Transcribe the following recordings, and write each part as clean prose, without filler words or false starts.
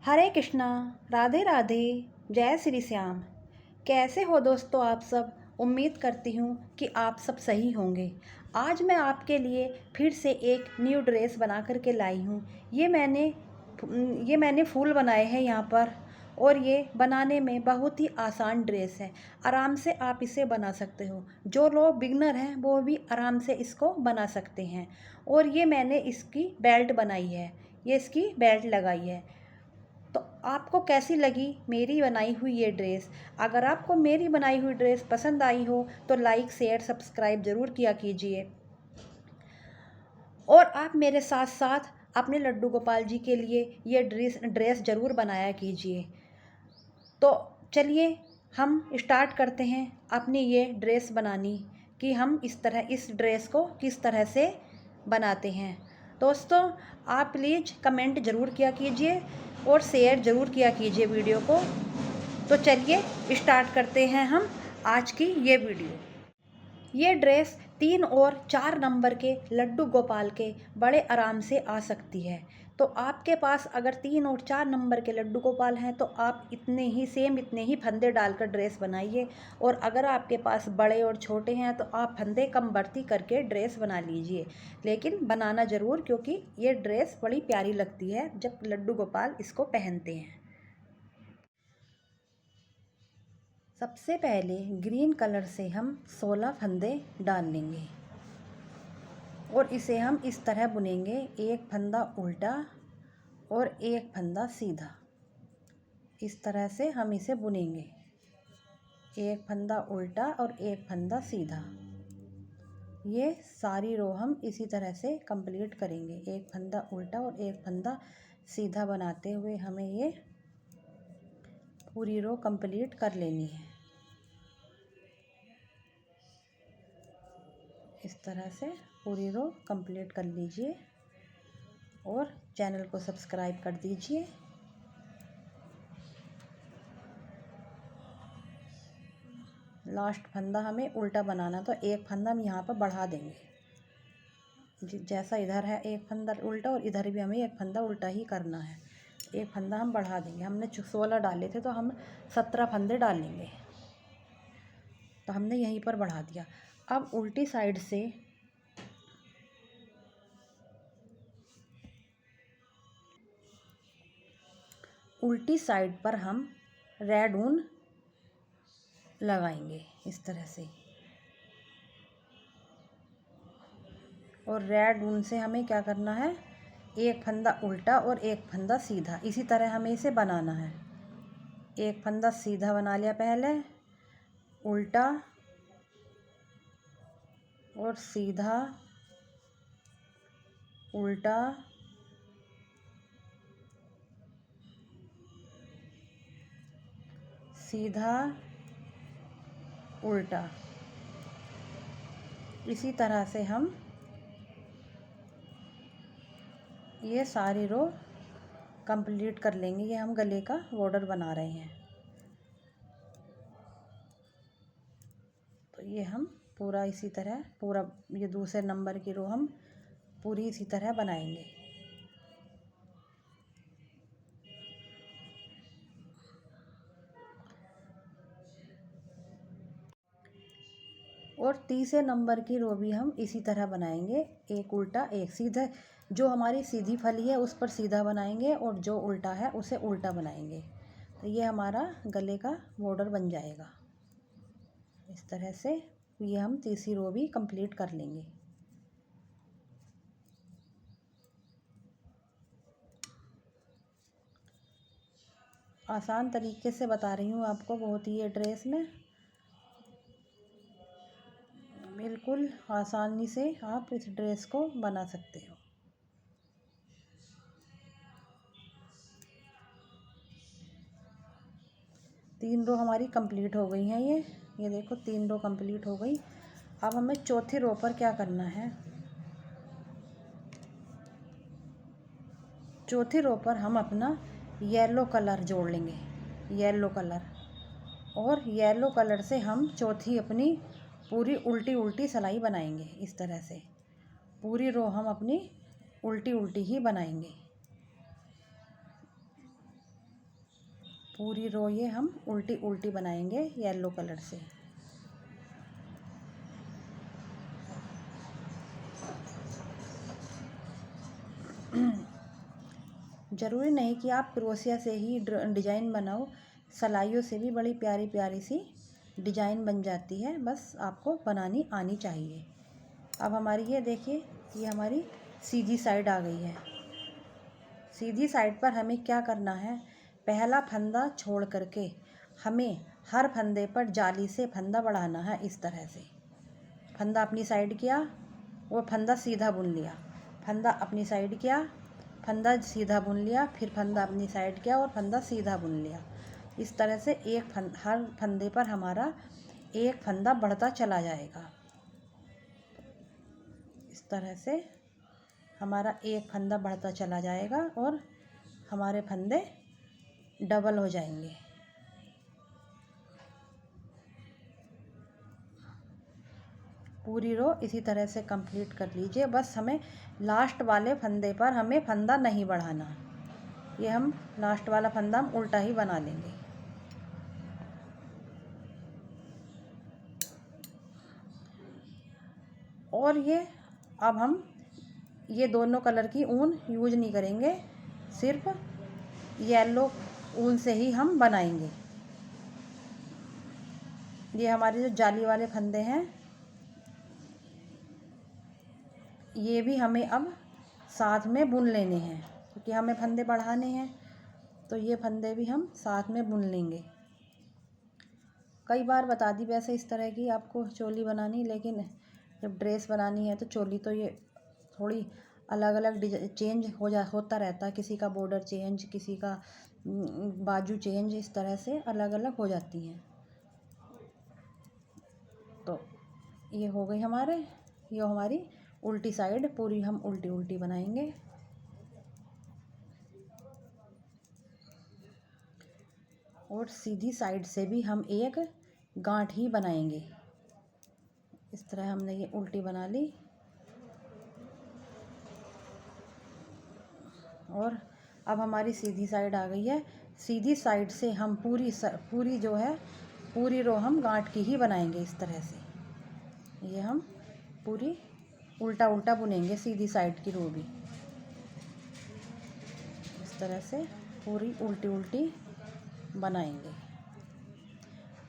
हरे कृष्णा, राधे राधे, जय श्री श्याम। कैसे हो दोस्तों आप सब। उम्मीद करती हूँ कि आप सब सही होंगे। आज मैं आपके लिए फिर से एक न्यू ड्रेस बना कर के लाई हूँ। ये मैंने फूल बनाए हैं यहाँ पर, और ये बनाने में बहुत ही आसान ड्रेस है। आराम से आप इसे बना सकते हो। जो लोग बिगनर हैं वो भी आराम से इसको बना सकते हैं। और ये मैंने इसकी बेल्ट बनाई है, ये इसकी बेल्ट लगाई है। तो आपको कैसी लगी मेरी बनाई हुई ये ड्रेस। अगर आपको मेरी बनाई हुई ड्रेस पसंद आई हो तो लाइक शेयर सब्सक्राइब ज़रूर किया कीजिए। और आप मेरे साथ साथ अपने लड्डू गोपाल जी के लिए ये ड्रेस ज़रूर बनाया कीजिए। तो चलिए हम स्टार्ट करते हैं अपनी ये ड्रेस बनानी, कि हम इस ड्रेस को किस तरह से बनाते हैं। दोस्तों आप प्लीज़ कमेंट ज़रूर किया कीजिए और शेयर ज़रूर किया कीजिए वीडियो को। तो चलिए स्टार्ट करते हैं हम आज की ये वीडियो। ये ड्रेस 3 और 4 नंबर के लड्डू गोपाल के बड़े आराम से आ सकती है। तो आपके पास अगर 3 और 4 नंबर के लड्डू गोपाल हैं तो आप इतने ही फंदे डालकर ड्रेस बनाइए। और अगर आपके पास बड़े और छोटे हैं तो आप फंदे कम बढ़ती करके ड्रेस बना लीजिए। लेकिन बनाना ज़रूर, क्योंकि ये ड्रेस बड़ी प्यारी लगती है जब लड्डू गोपाल इसको पहनते हैं। सबसे पहले ग्रीन कलर से हम 16 फंदे डाल लेंगे और इसे हम इस तरह बुनेंगे। एक फंदा उल्टा और एक फंदा सीधा, इस तरह से हम इसे बुनेंगे। एक फंदा उल्टा और एक फंदा सीधा। ये सारी रो हम इसी तरह से कंप्लीट करेंगे। एक फंदा उल्टा और एक फंदा सीधा बनाते हुए हमें ये पूरी रो कंप्लीट कर लेनी है। इस तरह से पूरी रो कंप्लीट कर लीजिए और चैनल को सब्सक्राइब कर दीजिए। लास्ट फंदा हमें उल्टा बनाना, तो एक फंदा हम यहाँ पर बढ़ा देंगे। जैसा इधर है एक फंदा उल्टा, और इधर भी हमें एक फंदा उल्टा ही करना है। एक फंदा हम बढ़ा देंगे। हमने 16 डाले थे तो हम 17 फंदे डालेंगे, तो हमने यहीं पर बढ़ा दिया। अब उल्टी साइड से पर हम रेड ऊन लगाएंगे इस तरह से। और रेड ऊन से हमें क्या करना है, एक फंदा उल्टा और एक फंदा सीधा, इसी तरह हमें इसे बनाना है। एक फंदा सीधा बना लिया पहले, उल्टा और सीधा, उल्टा सीधा उल्टा। इसी तरह से हम ये सारी रो कंप्लीट कर लेंगे। ये हम गले का बॉर्डर बना रहे हैं, तो ये हम पूरा इसी तरह पूरा ये दूसरे नंबर की रो हम पूरी इसी तरह बनाएंगे। और तीसरे नंबर की रो भी हम इसी तरह बनाएंगे। एक उल्टा एक सीधा। जो हमारी सीधी फली है उस पर सीधा बनाएंगे और जो उल्टा है उसे उल्टा बनाएंगे। तो ये हमारा गले का बॉर्डर बन जाएगा। इस तरह से ये हम तीसरी रो भी कंप्लीट कर लेंगे। आसान तरीके से बता रही हूँ आपको बहुत ही। ये ड्रेस में बिल्कुल आसानी से आप इस ड्रेस को बना सकते हो। तीन रो हमारी कंप्लीट हो गई हैं। ये देखो 3 रो कंप्लीट हो गई। अब हमें चौथी रो पर क्या करना है, चौथी रो पर हम अपना येलो कलर जोड़ लेंगे। येलो कलर, और येलो कलर से हम चौथी अपनी पूरी उल्टी उल्टी सिलाई बनाएंगे। इस तरह से पूरी रो हम अपनी उल्टी उल्टी ही बनाएंगे। पूरी रो ये हम उल्टी उल्टी बनाएंगे येलो कलर से। ज़रूरी नहीं कि आप क्रोशिया से ही डिज़ाइन बनाओ, सिलाइयों से भी बड़ी प्यारी प्यारी सी डिज़ाइन बन जाती है, बस आपको बनानी आनी चाहिए। अब हमारी ये देखिए, ये हमारी सीधी साइड आ गई है। सीधी साइड पर हमें क्या करना है, पहला फंदा छोड़ करके हमें हर फंदे पर जाली से फंदा बढ़ाना है। इस तरह से फंदा अपनी साइड किया, वो फंदा सीधा बुन लिया, फंदा अपनी साइड किया, फंदा सीधा बुन लिया, फिर फंदा अपनी साइड किया और फंदा सीधा बुन लिया। इस तरह से हर फंदे पर हमारा एक फंदा बढ़ता चला जाएगा। इस तरह से हमारा एक फंदा बढ़ता चला जाएगा और हमारे फंदे डबल हो जाएंगे। पूरी रो इसी तरह से कंप्लीट कर लीजिए। बस हमें लास्ट वाले फंदे पर हमें फंदा नहीं बढ़ाना। ये हम लास्ट वाला फंदा हम उल्टा ही बना लेंगे। और ये अब हम ये दोनों कलर की ऊन यूज नहीं करेंगे, सिर्फ येलो ऊन से ही हम बनाएंगे। ये हमारे जो जाली वाले फंदे हैं, ये भी हमें अब साथ में बुन लेने हैं, क्योंकि हमें फंदे बढ़ाने हैं, तो ये फंदे भी हम साथ में बुन लेंगे। कई बार बता दी वैसे इस तरह की आपको चोली बनानी, लेकिन जब ड्रेस बनानी है तो चोली तो ये थोड़ी अलग अलग चेंज होता रहता है। किसी का बॉर्डर चेंज, किसी का बाजू चेंज, इस तरह से अलग अलग हो जाती हैं। तो ये हो गई ये हमारी उल्टी साइड, पूरी हम उल्टी उल्टी बनाएंगे। और सीधी साइड से भी हम एक गांठ ही बनाएंगे। इस तरह हमने ये उल्टी बना ली और अब हमारी सीधी साइड आ गई है। सीधी साइड से हम पूरी जो है पूरी रो हम गांठ की ही बनाएंगे। इस तरह से ये हम पूरी उल्टा उल्टा बुनेंगे सीधी साइड की रो भी। इस तरह से पूरी उल्टी उल्टी बनाएंगे।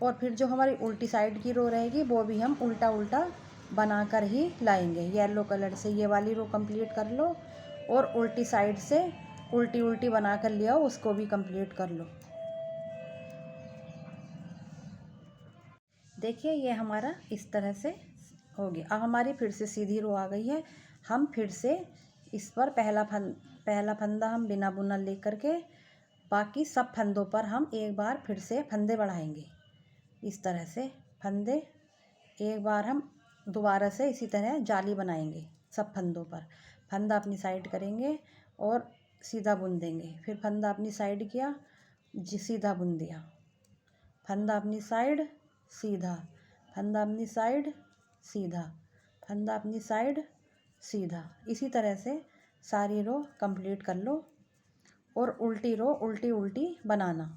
और फिर जो हमारी उल्टी साइड की रो रहेगी वो भी हम उल्टा उल्टा बनाकर ही लाएंगे। येलो कलर से ये वाली रो कंप्लीट कर लो और उल्टी साइड से उल्टी उल्टी बना कर ले आओ, उसको भी कंप्लीट कर लो। देखिए ये हमारा इस तरह से हो गया। अब हमारी फिर से सीधी रो आ गई है। हम फिर से इस पर पहला फंदा हम बिना बुना ले करके बाकी सब फंदों पर हम एक बार फिर से फंदे बढ़ाएंगे। इस तरह से फंदे एक बार हम दोबारा से इसी तरह जाली बनाएंगे सब फंदों पर। फंदा अपनी साइड करेंगे और सीधा बुन देंगे, फिर फंदा अपनी साइड किया, सीधा बुन दिया, फंदा अपनी साइड सीधा, फंदा अपनी साइड सीधा, फंदा अपनी साइड सीधा। इसी तरह से सारी रो कंप्लीट कर लो और उल्टी रो उल्टी उल्टी बनाना।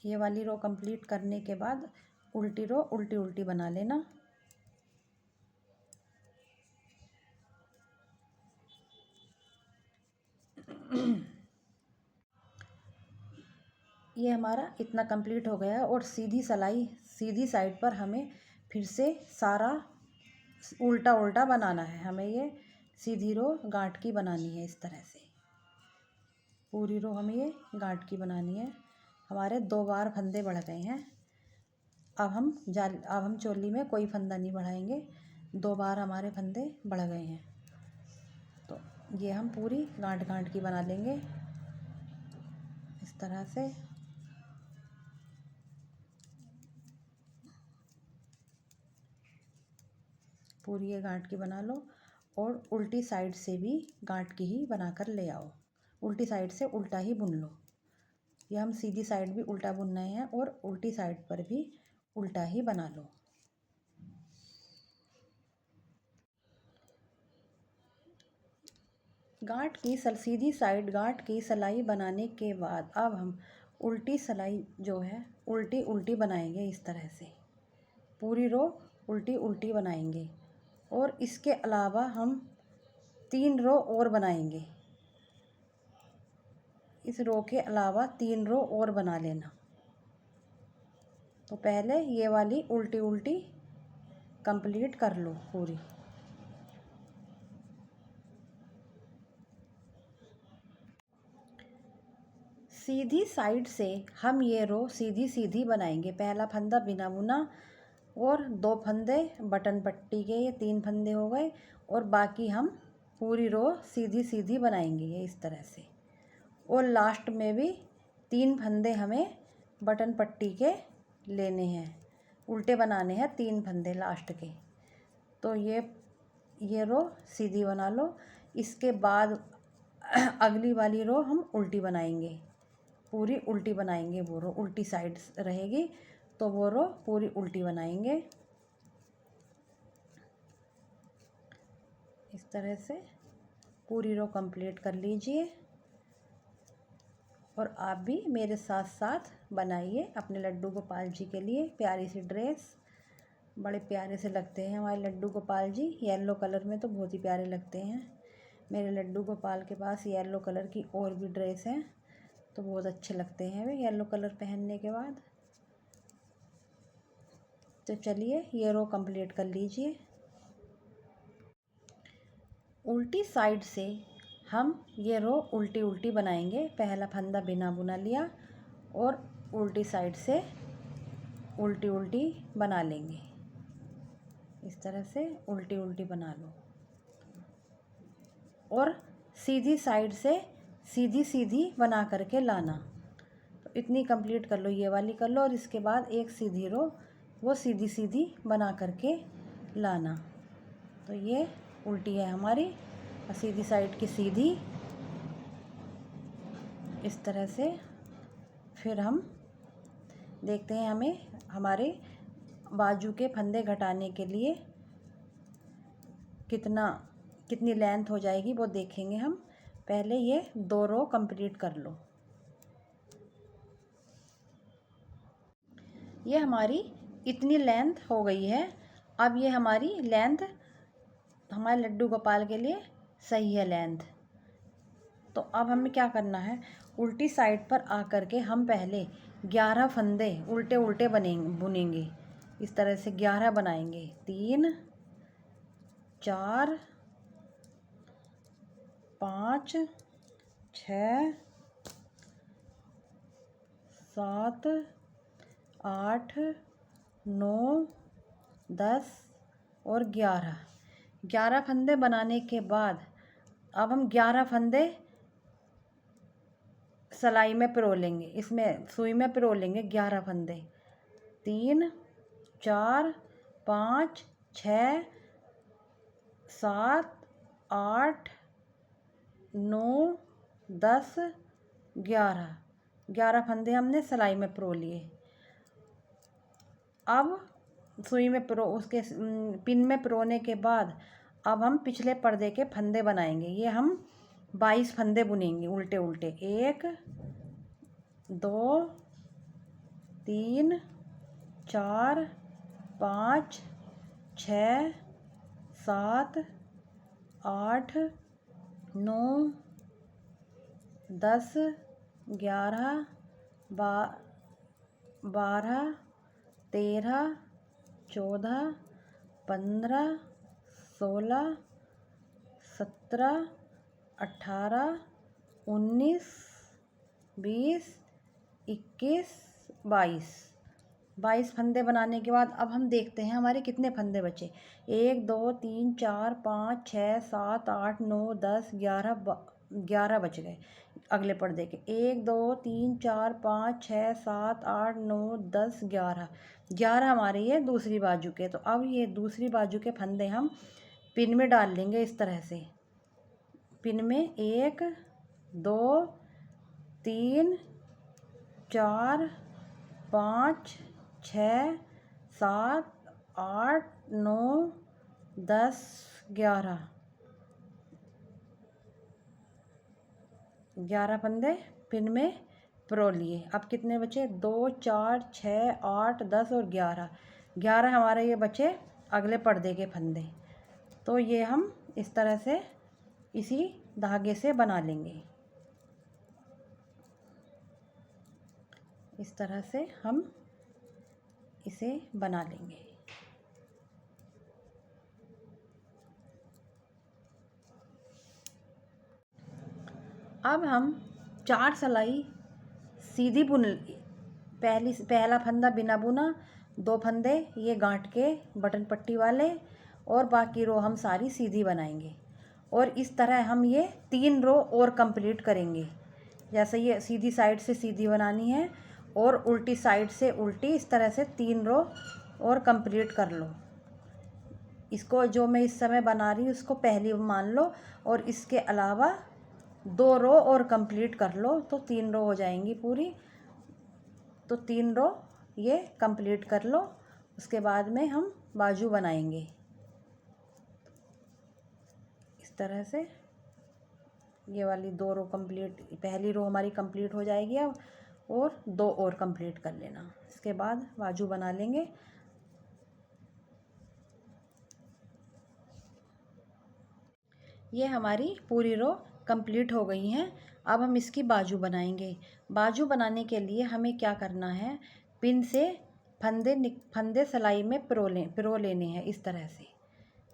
ये वाली रो कंप्लीट करने के बाद उल्टी रो उल्टी उल्टी बना लेना। ये हमारा इतना कंप्लीट हो गया है। और सीधी साइड पर हमें फिर से सारा उल्टा उल्टा बनाना है। हमें ये सीधी रो गांठ की बनानी है। इस तरह से पूरी रो हमें ये गांठ की बनानी है। हमारे 2 बार फंदे बढ़ गए हैं। अब हम चोली में कोई फंदा नहीं बढ़ाएंगे, 2 बार हमारे फंदे बढ़ गए हैं। तो ये हम पूरी गांठ गांठ की बना लेंगे इस तरह से। पूरी ये गांठ की बना लो और उल्टी साइड से भी गांठ की ही बनाकर ले आओ। उल्टी साइड से उल्टा ही बुन लो। ये हम सीधी साइड भी उल्टा बुन रहे हैं और उल्टी साइड पर भी उल्टा ही बना लो। गांठ की सीधी साइड गांठ की सिलाई बनाने के बाद अब हम उल्टी सिलाई जो है उल्टी उल्टी बनाएंगे। इस तरह से पूरी रो उल्टी उल्टी बनाएंगे और इसके अलावा हम 3 रो और बनाएंगे। इस रो के अलावा 3 रो और बना लेना। तो पहले ये वाली उल्टी उल्टी कंप्लीट कर लो पूरी। सीधी साइड से हम ये रो सीधी सीधी बनाएंगे। पहला फंदा बिना बुना और 2 फंदे बटन पट्टी के, ये 3 फंदे हो गए और बाकी हम पूरी रो सीधी सीधी बनाएंगे ये इस तरह से। और लास्ट में भी 3 फंदे हमें बटन पट्टी के लेने हैं, उल्टे बनाने हैं 3 फंदे लास्ट के। तो ये रो सीधी बना लो। इसके बाद अगली वाली रो हम उल्टी बनाएंगे, पूरी उल्टी बनाएंगे। वो रो उल्टी साइड रहेगी तो वो रो पूरी उल्टी बनाएंगे इस तरह से। पूरी रो कंप्लीट कर लीजिए और आप भी मेरे साथ साथ बनाइए अपने लड्डू गोपाल जी के लिए प्यारी सी ड्रेस। बड़े प्यारे से लगते हैं हमारे लड्डू गोपाल जी, येलो कलर में तो बहुत ही प्यारे लगते हैं। मेरे लड्डू गोपाल के पास येलो कलर की और भी ड्रेस हैं तो बहुत अच्छे लगते हैं वे येलो कलर पहनने के बाद। तो चलिए ये रो कंप्लीट कर लीजिए। उल्टी साइड से हम ये रो उल्टी उल्टी बनाएंगे। पहला फंदा बिना बुना लिया और उल्टी साइड से उल्टी उल्टी बना लेंगे। इस तरह से उल्टी उल्टी बना लो और सीधी साइड से सीधी सीधी बना करके लाना। तो इतनी कंप्लीट कर लो, ये वाली कर लो और इसके बाद एक सीधी रो वो सीधी सीधी बना करके लाना। तो ये उल्टी है हमारी और सीधी साइड की सीधी इस तरह से। फिर हम देखते हैं हमें हमारे बाजू के फंदे घटाने के लिए कितनी लेंथ हो जाएगी वो देखेंगे हम। पहले ये 2 रो कंप्लीट कर लो। ये हमारी इतनी लेंथ हो गई है। अब ये हमारी लेंथ हमारे लड्डू गोपाल के लिए सही है लेंथ। तो अब हमें क्या करना है, उल्टी साइड पर आकर के हम पहले 11 फंदे उल्टे उल्टे बुनेंगे। इस तरह से 11 बनाएंगे। 3 4 5 6 7 8 9 10 और 11 फंदे बनाने के बाद अब हम 11 फंदे सिलाई में पिरो लेंगे, इसमें सुई में पिरो लेंगे 11 फंदे। 3 4 5 6 7 8 9 10 11 फंदे हमने सिलाई में पिरो लिए। अब सुई में पिरो उसके पिन में पिरोने के बाद अब हम पिछले पर्दे के फंदे बनाएंगे। ये हम 22 फंदे बुनेंगे उल्टे उल्टे। 1 2 3 4 5 6 7 8 9 10 11 12 13 14 15 16 17 18 19 20 21 22 फंदे बनाने के बाद अब हम देखते हैं हमारे कितने फंदे बचे। 1 2 3 4 5 6 7 8 9 10 11 बच गए अगले पर्दे के। 1 2 3 4 5 6 7 8 9 10 11 हमारे ये दूसरी बाजू के। तो अब ये दूसरी बाजू के फंदे हम पिन में डाल लेंगे इस तरह से। पिन में 1 2 3 4 5 6 7 8 9 10 11 11 फंदे पिन में पिरो लिए। अब कितने बचे? 2 4 6 8 10 और 11 हमारे ये बचे अगले पर्दे के फंदे। तो ये हम इस तरह से इसी धागे से बना लेंगे। इस तरह से हम इसे बना लेंगे। अब हम 4 सिलाई सीधी बुन, पहला फंदा बिना बुना, 2 फंदे ये गांठ के बटन पट्टी वाले, और बाकी रो हम सारी सीधी बनाएंगे। और इस तरह हम ये 3 रो और कंप्लीट करेंगे। जैसे ये सीधी साइड से सीधी बनानी है और उल्टी साइड से उल्टी, इस तरह से 3 रो और कंप्लीट कर लो। इसको जो मैं इस समय बना रही हूँ उसको पहली मान लो, और इसके अलावा 2 रो और कंप्लीट कर लो तो 3 रो हो जाएंगी पूरी। तो 3 रो ये कंप्लीट कर लो। उसके बाद में हम बाजू बनाएंगे इस तरह से। ये वाली 2 रो कंप्लीट, पहली रो हमारी कंप्लीट हो जाएगी अब, और 2 और कंप्लीट कर लेना। इसके बाद बाजू बना लेंगे। ये हमारी पूरी रो कंप्लीट हो गई हैं। अब हम इसकी बाजू बनाएंगे। बाजू बनाने के लिए हमें क्या करना है, पिन से फंदे सिलाई में पिरो लेने हैं इस तरह से।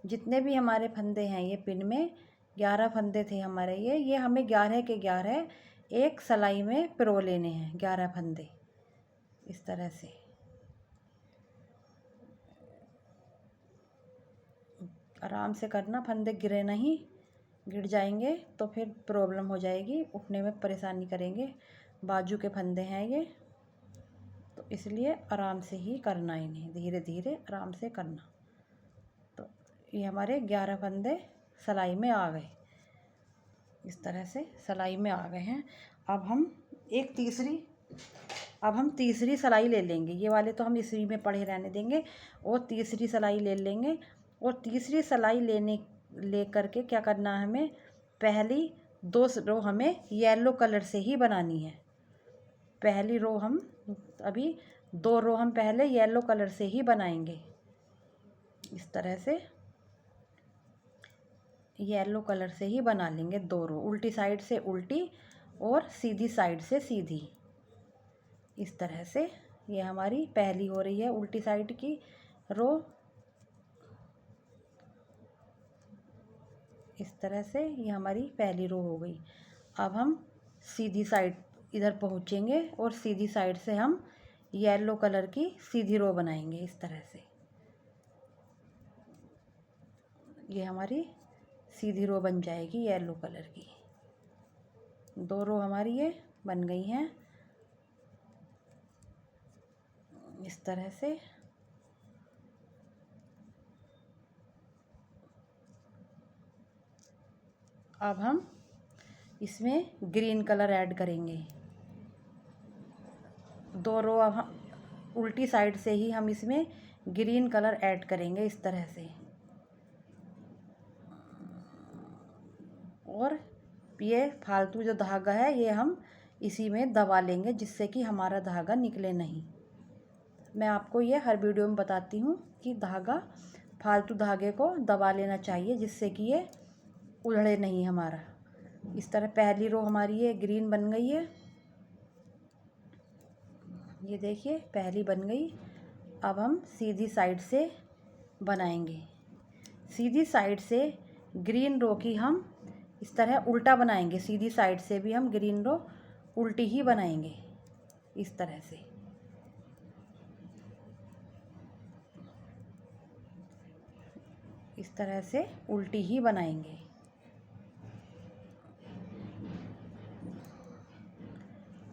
जितने भी हमारे फंदे हैं ये पिन में 11 फंदे थे हमारे, ये हमें 11 के 11 एक सिलाई में पिरो लेने हैं। 11 फंदे इस तरह से। आराम से करना, फंदे गिरे नहीं, गिर जाएंगे तो फिर प्रॉब्लम हो जाएगी, उठने में परेशानी करेंगे। बाजू के फंदे हैं ये, तो इसलिए आराम से ही करना, इन्हें धीरे धीरे आराम से करना। तो ये हमारे 11 फंदे सिलाई में आ गए। इस तरह से सिलाई में आ गए हैं। अब हम तीसरी सिलाई ले लेंगे। ये वाले तो हम इसी में पड़े रहने देंगे, और तीसरी सिलाई ले लेंगे। और तीसरी सिलाई ले करके क्या करना है, हमें पहली 2 रो हमें येलो कलर से ही बनानी है। पहली रो हम अभी 2 रो हम पहले येलो कलर से ही बनाएंगे। इस तरह से येलो कलर से ही बना लेंगे 2 रो, उल्टी साइड से उल्टी और सीधी साइड से सीधी। इस तरह से ये हमारी पहली हो रही है उल्टी साइड की रो। इस तरह से ये हमारी पहली रो हो गई। अब हम सीधी साइड इधर पहुँचेंगे और सीधी साइड से हम येलो कलर की सीधी रो बनाएंगे इस तरह से। ये हमारी सीधी रो बन जाएगी येलो कलर की। 2 रो हमारी ये बन गई हैं इस तरह से। अब हम इसमें ग्रीन कलर ऐड करेंगे। 2 रो अब हम उल्टी साइड से ही हम इसमें ग्रीन कलर ऐड करेंगे इस तरह से। और ये फालतू जो धागा है ये हम इसी में दबा लेंगे, जिससे कि हमारा धागा निकले नहीं। मैं आपको ये हर वीडियो में बताती हूँ कि फालतू धागे को दबा लेना चाहिए, जिससे कि ये उधड़े नहीं हमारा। इस तरह पहली रो हमारी ये ग्रीन बन गई है। ये देखिए पहली बन गई। अब हम सीधी साइड से बनाएंगे। सीधी साइड से ग्रीन रो की हम इस तरह उल्टा बनाएंगे। सीधी साइड से भी हम ग्रीन रो उल्टी ही बनाएंगे इस तरह से। इस तरह से उल्टी ही बनाएंगे।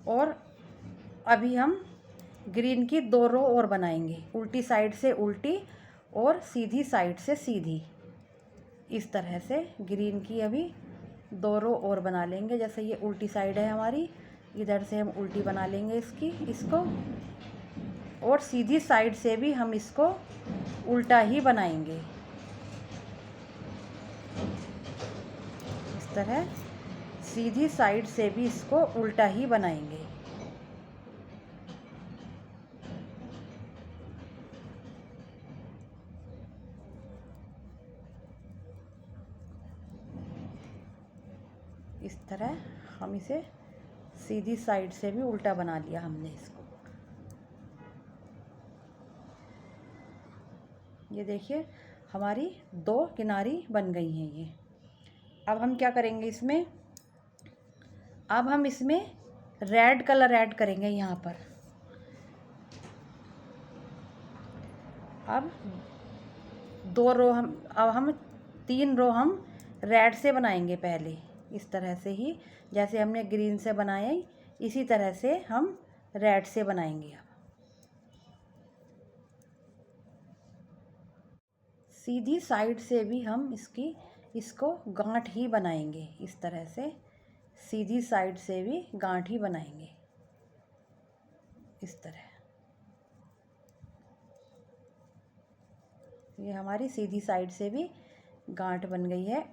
और अभी हम ग्रीन की 2 रो और बनाएंगे, उल्टी साइड से उल्टी और सीधी साइड से सीधी। इस तरह से ग्रीन की अभी 2 रो और बना लेंगे। जैसे ये उल्टी साइड है हमारी, इधर से हम उल्टी बना लेंगे इसको, और सीधी साइड से भी हम इसको उल्टा ही बनाएंगे इस तरह सीधी साइड से भी इसको उल्टा ही बनाएंगे। इस तरह हम इसे सीधी साइड से भी उल्टा बना लिया हमने इसको। ये देखिए हमारी दो किनारी बन गई हैं ये। अब हम क्या करेंगे इसमें, अब हम इसमें रेड कलर ऐड करेंगे यहाँ पर। अब अब हम 3 रो हम रेड से बनाएंगे पहले, इस तरह से ही जैसे हमने ग्रीन से बनाया इसी तरह से हम रेड से बनाएंगे। अब सीधी साइड से भी हम इसको गांठ ही बनाएंगे। इस तरह से सीधी साइड से भी गांठ ही बनाएंगे इस तरह। ये हमारी सीधी साइड से भी गांठ बन गई है।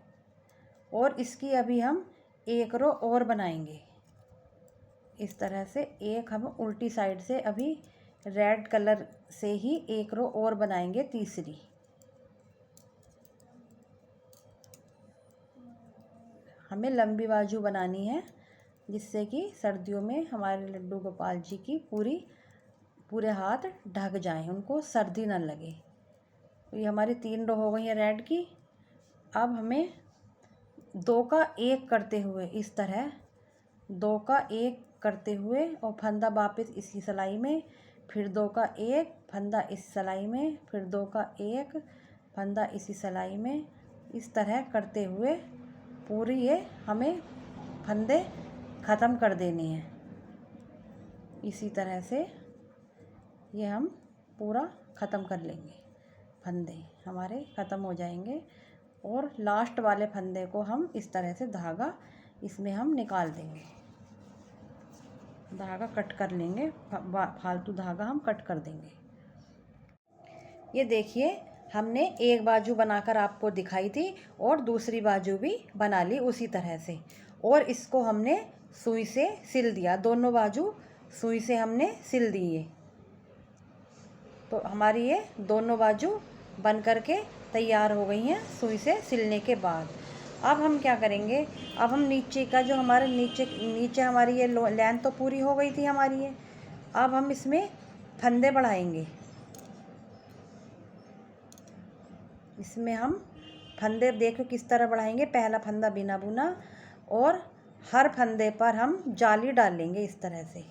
और इसकी अभी हम एक रो और बनाएंगे इस तरह से। एक हम उल्टी साइड से अभी रेड कलर से ही एक रो और बनाएंगे, तीसरी। हमें लंबी बाजू बनानी है जिससे कि सर्दियों में हमारे लड्डू गोपाल जी की पूरे हाथ ढक जाएं, उनको सर्दी ना लगे। ये हमारी 3 रो हो गई है रेड की। अब हमें 2 का 1 करते हुए इस तरह 2 का 1 करते हुए और फंदा वापस इसी सिलाई में, फिर 2 का 1 फंदा इस सिलाई में, फिर 2 का 1 फंदा इसी सिलाई में, इस तरह करते हुए पूरी ये हमें फंदे ख़त्म कर देने हैं। इसी तरह से ये हम पूरा ख़त्म कर लेंगे, फंदे हमारे ख़त्म हो जाएंगे। और लास्ट वाले फंदे को हम इस तरह से धागा इसमें हम निकाल देंगे, धागा कट कर लेंगे, फालतू धागा हम कट कर देंगे। ये देखिए हमने एक बाजू बनाकर आपको दिखाई थी और दूसरी बाजू भी बना ली उसी तरह से। और इसको हमने सुई से सिल दिया, दोनों बाजू सुई से हमने सिल दिए। तो हमारी ये दोनों बाजू बन करके तैयार हो गई हैं सुई से सिलने के बाद। अब हम क्या करेंगे, अब हम नीचे का जो हमारे नीचे हमारी ये लेंथ तो पूरी हो गई थी हमारी ये। अब हम इसमें फंदे बढ़ाएंगे। इसमें हम फंदे देखो किस तरह बढ़ाएंगे। पहला फंदा बिना बुना और हर फंदे पर हम जाली डालेंगे इस तरह से।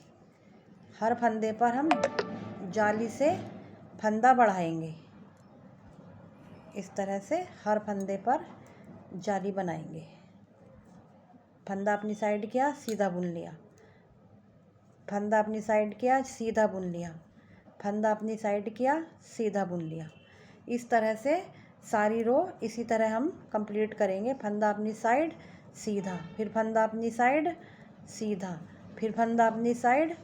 हर फंदे पर हम जाली से फंदा बढ़ाएंगे इस तरह से। हर फंदे पर जाली बनाएंगे। फंदा अपनी साइड किया, सीधा बुन लिया, फंदा अपनी साइड किया, सीधा बुन लिया, फंदा अपनी साइड किया, सीधा बुन लिया। इस तरह से सारी रो इसी तरह हम कंप्लीट करेंगे। फंदा अपनी साइड, सीधा, फिर फंदा अपनी साइड, सीधा, फिर फंदा अपनी साइड,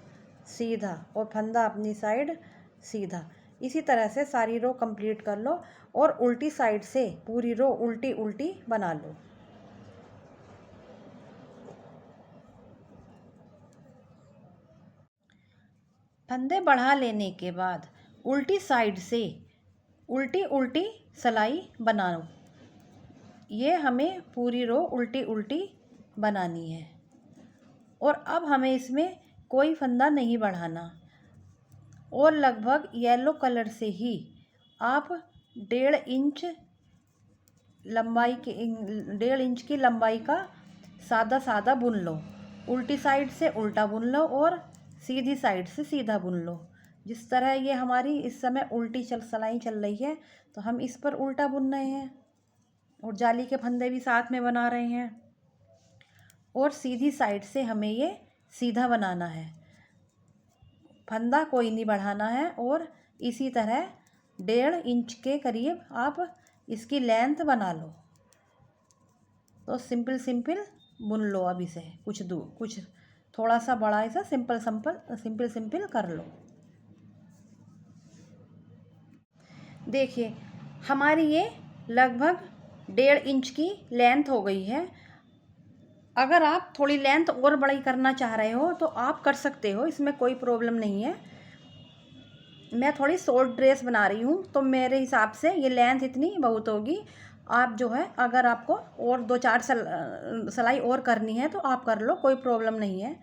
सीधा, और फंदा अपनी साइड, सीधा। इसी तरह से सारी रो कंप्लीट कर लो और उल्टी साइड से पूरी रो उल्टी उल्टी बना लो। फंदे बढ़ा लेने के बाद उल्टी साइड से उल्टी उल्टी सिलाई बनाओ। ये हमें पूरी रो उल्टी उल्टी बनानी है। और अब हमें इसमें कोई फंदा नहीं बढ़ाना। और लगभग येलो कलर से ही आप 1.5 इंच लंबाई की 1.5 इंच की लंबाई का सादा सादा बुन लो। उल्टी साइड से उल्टा बुन लो और सीधी साइड से सीधा बुन लो। जिस तरह ये हमारी इस समय उल्टी सिलाई चल रही है तो हम इस पर उल्टा बुन रहे हैं और जाली के फंदे भी साथ में बना रहे हैं। और सीधी साइड से हमें ये सीधा बनाना है, फंदा कोई नहीं बढ़ाना है। और इसी तरह 1.5 इंच के करीब आप इसकी लेंथ बना लो। तो सिंपल सिंपल बुन लो। अब इसे कुछ थोड़ा सा बड़ा ऐसा सिंपल सिंपल कर लो। देखिए हमारी ये लगभग 1.5 इंच की लेंथ हो गई है। अगर आप थोड़ी लेंथ और बड़ी करना चाह रहे हो तो आप कर सकते हो, इसमें कोई प्रॉब्लम नहीं है। मैं थोड़ी शॉर्ट ड्रेस बना रही हूँ तो मेरे हिसाब से ये लेंथ इतनी बहुत होगी। आप जो है अगर आपको और 2-4 सिलाई और करनी है तो आप कर लो, कोई प्रॉब्लम नहीं है।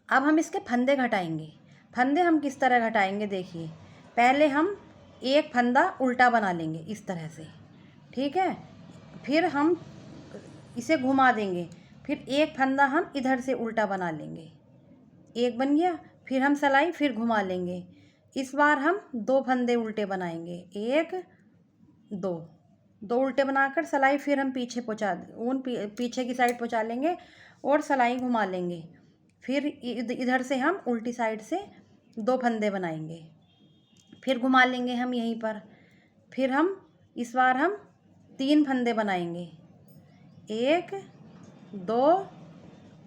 अब हम इसके फंदे घटाएंगे। फंदे हम किस तरह घटाएंगे देखिए। पहले हम एक फंदा उल्टा बना लेंगे इस तरह से, ठीक है। फिर हम इसे घुमा देंगे, फिर एक फंदा हम इधर से उल्टा बना लेंगे, एक बन गया। फिर हम सिलाई फिर घुमा लेंगे। इस बार हम 2 फंदे उल्टे बनाएंगे, 1 2 2 उल्टे बनाकर सिलाई फिर हम पीछे पीछे की साइड पहुंचा लेंगे और सिलाई घुमा लेंगे। फिर इधर से हम उल्टी साइड से 2 फंदे बनाएंगे, फिर घुमा लेंगे हम यहीं पर। फिर हम इस बार हम 3 फंदे बनाएंगे, 1 2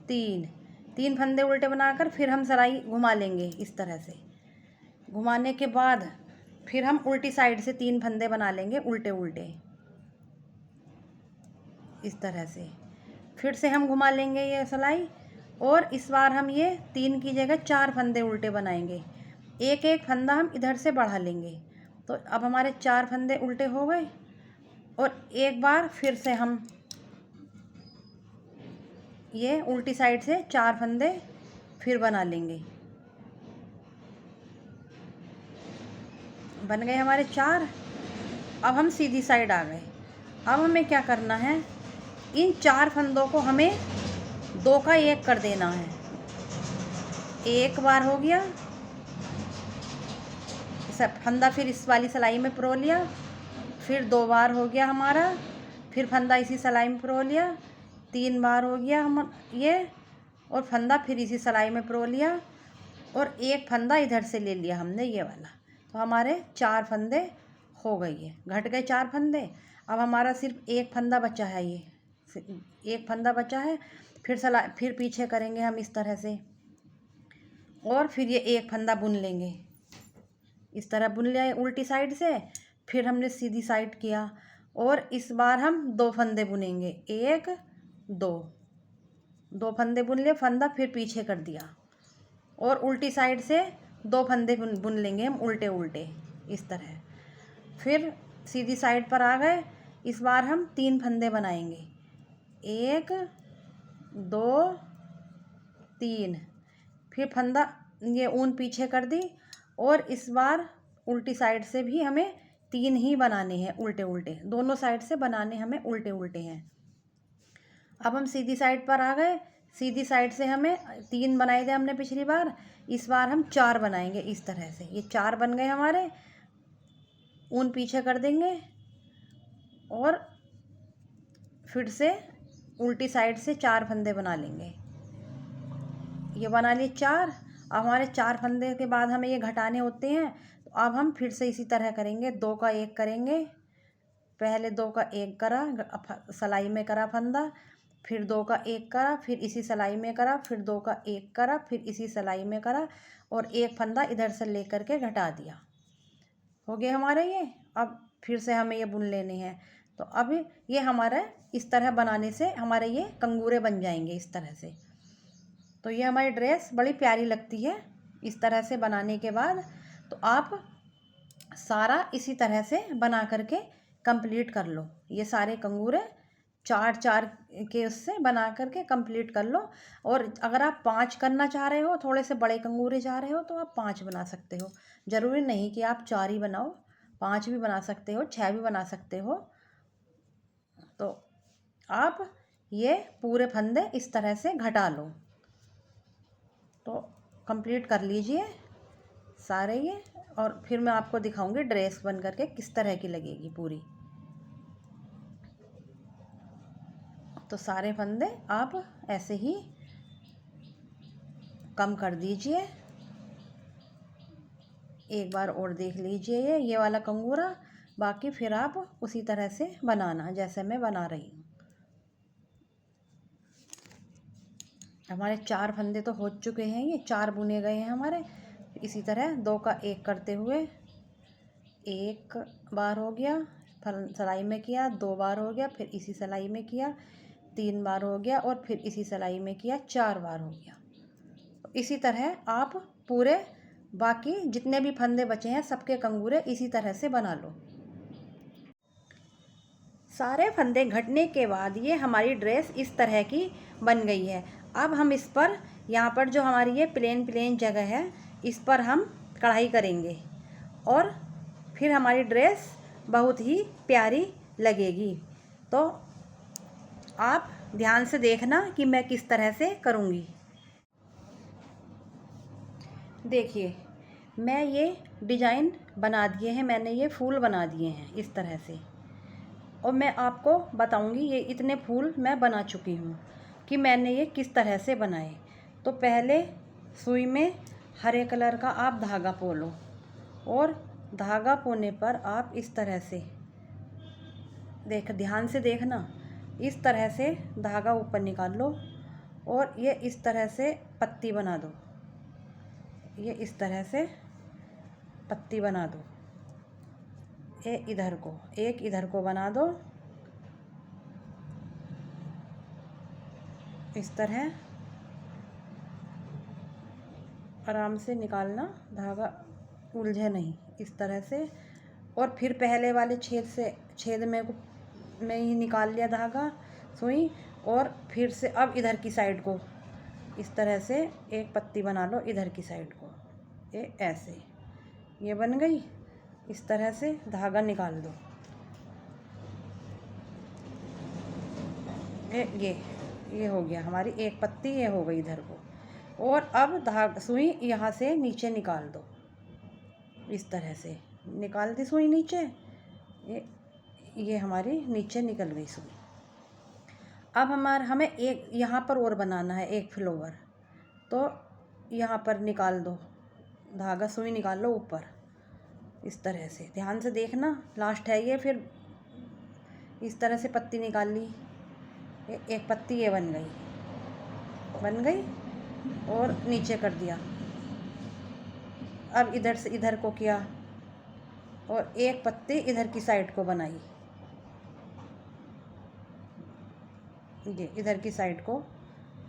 3 3 फंदे उल्टे बनाकर फिर हम सिलाई घुमा लेंगे इस तरह से। घुमाने के बाद फिर हम उल्टी साइड से 3 फंदे बना लेंगे उल्टे उल्टे इस तरह से। फिर से हम घुमा लेंगे ये सिलाई और इस बार हम ये 3 की जगह 4 फंदे उल्टे बनाएंगे। एक एक फंदा हम इधर से बढ़ा लेंगे। तो अब हमारे 4 फंदे उल्टे हो गए और एक बार फिर से हम ये उल्टी साइड से 4 फंदे फिर बना लेंगे। बन गए हमारे 4। अब हम सीधी साइड आ गए। अब हमें क्या करना है, इन 4 फंदों को हमें 2 का 1 कर देना है। एक बार हो गया, सब फंदा फिर इस वाली सिलाई में परो लिया, फिर 2 बार हो गया हमारा, फिर फंदा इसी सिलाई में परो लिया, 3 बार हो गया हम ये, और फंदा फिर इसी सिलाई में परो लिया और एक फंदा इधर से ले लिया हमने ये वाला। तो हमारे 4 फंदे हो गई है, घट गए 4 फंदे। अब हमारा सिर्फ एक फंदा बचा है, ये एक फंदा बचा है। फिर पीछे करेंगे हम इस तरह से और फिर ये एक फंदा बुन लेंगे, इस तरह बुन लिया उल्टी साइड से। फिर हमने सीधी साइड किया और इस बार हम 2 फंदे बुनेंगे, 1 2 फंदे बुन लिए, फंदा फिर पीछे कर दिया और उल्टी साइड से 2 फंदे बुन लेंगे हम उल्टे उल्टे इस तरह। फिर सीधी साइड पर आ गए। इस बार हम 3 फंदे बनाएंगे, 1 2 3। फिर फंदा ये ऊन पीछे कर दी और इस बार उल्टी साइड से भी हमें 3 ही बनाने हैं उल्टे उल्टे, दोनों साइड से बनाने हमें उल्टे उल्टे हैं। अब हम सीधी साइड पर आ गए। सीधी साइड से हमें 3 बनाए थे हमने पिछली बार, इस बार हम 4 बनाएंगे इस तरह से। ये 4 बन गए हमारे। ऊन पीछे कर देंगे और फिर से उल्टी साइड से 4 फंदे बना लेंगे। ये बना लिए 4। अब हमारे 4 फंदे के बाद हमें ये घटाने होते हैं, तो अब हम फिर से इसी तरह करेंगे, 2 का 1 करेंगे। पहले 2 का 1 करा, सिलाई में करा फंदा, फिर 2 का 1 करा, फिर इसी सिलाई में करा, फिर 2 का 1 करा, फिर इसी सिलाई में करा और एक फंदा इधर से लेकर के घटा दिया। हो गए हमारे ये। अब फिर से हमें ये बुन लेने हैं। तो अब ये हमारा इस तरह बनाने से हमारे ये कंगूरे बन जाएंगे इस तरह से। तो ये हमारी ड्रेस बड़ी प्यारी लगती है इस तरह से बनाने के बाद। तो आप सारा इसी तरह से बना करके कंप्लीट कर लो। ये सारे कंगूरे 4-4 के उससे बना करके कंप्लीट कर लो। और अगर आप 5 करना चाह रहे हो, थोड़े से बड़े कंगूरे चाह रहे हो, तो आप 5 बना सकते हो। ज़रूरी नहीं कि आप 4 ही बनाओ, 5 भी बना सकते हो, 6 भी बना सकते हो। तो आप ये पूरे फंदे इस तरह से घटा लो। तो कंप्लीट कर लीजिए सारे ये, और फिर मैं आपको दिखाऊंगी ड्रेस बन करके किस तरह की लगेगी पूरी। तो सारे फंदे आप ऐसे ही कम कर दीजिए। एक बार और देख लीजिए ये वाला कंगूरा, बाकी फिर आप उसी तरह से बनाना जैसे मैं बना रही हूँ। हमारे 4 फंदे तो हो चुके हैं, ये 4 बुने गए हैं हमारे। इसी तरह 2 का 1 करते हुए, 1 बार हो गया, सिलाई में किया, 2 बार हो गया, फिर इसी सिलाई में किया, 3 बार हो गया, और फिर इसी सिलाई में किया 4 बार हो गया। इसी तरह आप पूरे बाकी जितने भी फंदे बचे हैं सबके कंगूरे इसी तरह से बना लो। सारे फंदे घटने के बाद ये हमारी ड्रेस इस तरह की बन गई है। अब हम इस पर, यहाँ पर जो हमारी ये प्लेन प्लेन जगह है, इस पर हम कढ़ाई करेंगे और फिर हमारी ड्रेस बहुत ही प्यारी लगेगी। तो आप ध्यान से देखना कि मैं किस तरह से करूँगी। देखिए, मैं ये डिज़ाइन बना दिए हैं, मैंने ये फूल बना दिए हैं इस तरह से, और मैं आपको बताऊंगी ये इतने फूल मैं बना चुकी हूँ कि मैंने ये किस तरह से बनाए। तो पहले सुई में हरे कलर का आप धागा पो लो, और धागा पोने पर आप इस तरह से ध्यान से देखना, इस तरह से धागा ऊपर निकाल लो और ये इस तरह से पत्ती बना दो। ये इस तरह से पत्ती बना दो। एक इधर को बना दो इस तरह। आराम से निकालना, धागा उलझे नहीं, इस तरह से। और फिर पहले वाले छेद में ही निकाल लिया धागा सुई, और फिर से अब इधर की साइड को इस तरह से एक पत्ती बना लो, इधर की साइड को ये ऐसे, ये बन गई। इस तरह से धागा निकाल दो। ये हो गया हमारी एक पत्ती, ये हो गई इधर को। और अब सुई यहाँ से नीचे निकाल दो, इस तरह से निकाल दी सुई नीचे। ये हमारी नीचे निकल गई सुई। अब हमें एक यहाँ पर और बनाना है, एक फ्लावर। तो यहाँ पर निकाल दो धागा, सुई निकाल लो ऊपर इस तरह से। ध्यान से देखना, लास्ट है ये। फिर इस तरह से पत्ती निकाल ली, एक पत्ती ये बन गई और नीचे कर दिया। अब इधर से इधर को किया और एक पत्ती इधर की साइड को बनाई। ये इधर की साइड को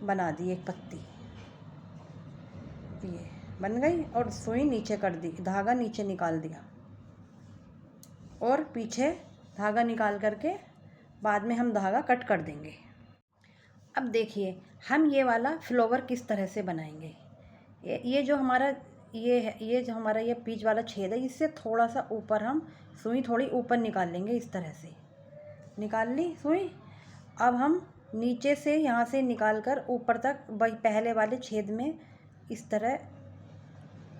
बना दी एक पत्ती, ये बन गई। और सुई नीचे कर दी, धागा नीचे निकाल दिया, और पीछे धागा निकाल करके बाद में हम धागा कट कर देंगे। अब देखिए हम ये वाला फ्लावर किस तरह से बनाएंगे। ये जो हमारा ये बीच वाला छेद है, इससे थोड़ा सा ऊपर हम सुई थोड़ी ऊपर निकाल लेंगे। इस तरह से निकाल ली सुई। अब हम नीचे से यहाँ से निकाल कर ऊपर तक वही पहले वाले छेद में इस तरह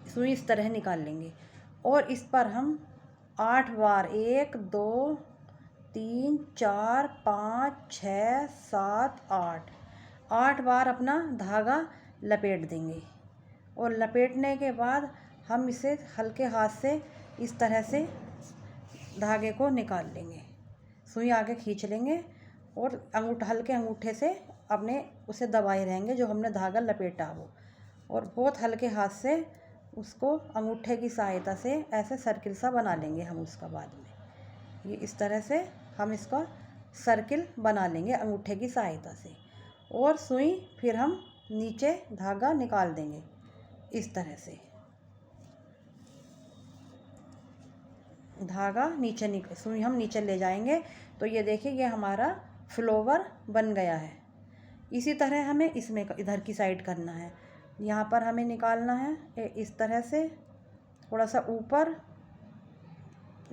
सुई इस तरह निकाल लेंगे, और इस पर हम 8 बार 1 2 3 4 5 6 7 8 बार अपना धागा लपेट देंगे। और लपेटने के बाद हम इसे हल्के हाथ से इस तरह से धागे को निकाल लेंगे, सुई आगे खींच लेंगे और हल्के अंगूठे से अपने उसे दबाए रहेंगे जो हमने धागा लपेटा वो, और बहुत हल्के हाथ से उसको अंगूठे की सहायता से ऐसे सर्किल सा बना लेंगे हम उसका बाद में। ये इस तरह से हम इसका सर्किल बना लेंगे अंगूठे की सहायता से, और सुई फिर हम नीचे धागा निकाल देंगे इस तरह से। धागा नीचे सुई हम नीचे ले जाएंगे। तो ये देखिए ये हमारा फ्लावर बन गया है। इसी तरह हमें इसमें इधर की साइड करना है। यहाँ पर हमें निकालना है इस तरह से, थोड़ा सा ऊपर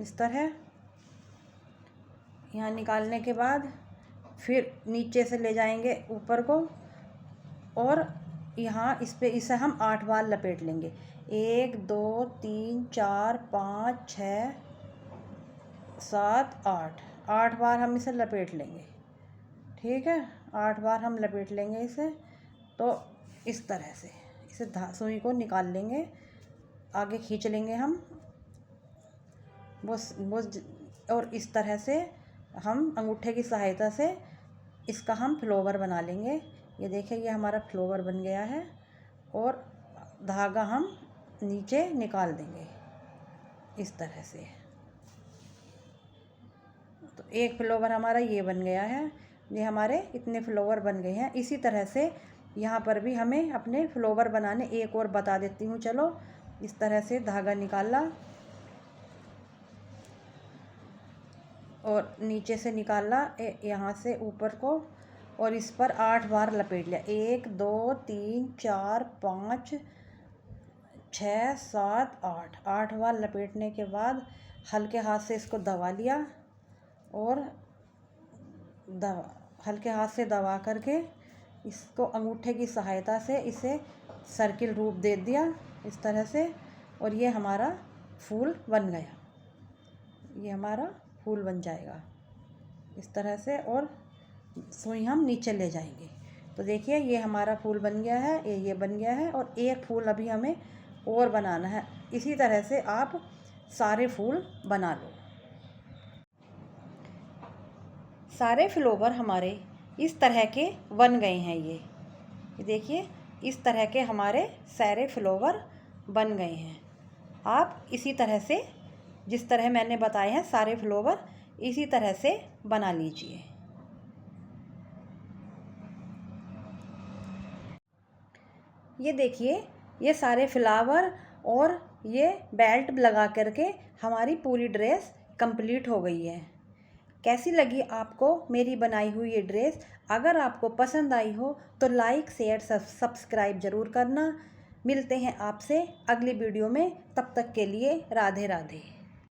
इस तरह। यहाँ निकालने के बाद फिर नीचे से ले जाएंगे ऊपर को, और यहाँ इसे हम 8 बार लपेट लेंगे। 1 2 3 4 5 6 7 8 बार हम इसे लपेट लेंगे। ठीक है, 8 बार हम लपेट लेंगे इसे। तो इस तरह से इसे सुई को निकाल लेंगे, आगे खींच लेंगे हम और इस तरह से हम अंगूठे की सहायता से इसका हम फ्लावर बना लेंगे। ये देखिए ये हमारा फ्लावर बन गया है, और धागा हम नीचे निकाल देंगे इस तरह से। तो एक फ्लावर हमारा ये बन गया है। ये हमारे इतने फ्लावर बन गए हैं। इसी तरह से यहाँ पर भी हमें अपने फ्लावर बनाने, एक और बता देती हूँ। चलो, इस तरह से धागा निकाला और नीचे से निकाला यहाँ से ऊपर को, और इस पर 8 बार लपेट लिया। 1 2 3 4 5 6 7 8 बार लपेटने के बाद हल्के हाथ से इसको दबा लिया और हल्के हाथ से दबा करके इसको अंगूठे की सहायता से इसे सर्किल रूप दे दिया इस तरह से, और ये हमारा फूल बन गया। ये हमारा फूल बन जाएगा इस तरह से, और सुई हम नीचे ले जाएंगे। तो देखिए ये हमारा फूल बन गया है, ये बन गया है, और एक फूल अभी हमें और बनाना है। इसी तरह से आप सारे फूल बना लो। सारे फ्लावर हमारे इस तरह के बन गए हैं। ये देखिए, इस तरह के हमारे सारे फ्लावर बन गए हैं। आप इसी तरह से, जिस तरह मैंने बताए हैं सारे फ्लावर, इसी तरह से बना लीजिए। ये देखिए, ये सारे फ्लावर और ये बेल्ट लगा करके हमारी पूरी ड्रेस कंप्लीट हो गई है। कैसी लगी आपको मेरी बनाई हुई ये ड्रेस? अगर आपको पसंद आई हो तो लाइक, शेयर, सब्सक्राइब ज़रूर करना। मिलते हैं आपसे अगली वीडियो में, तब तक के लिए राधे राधे।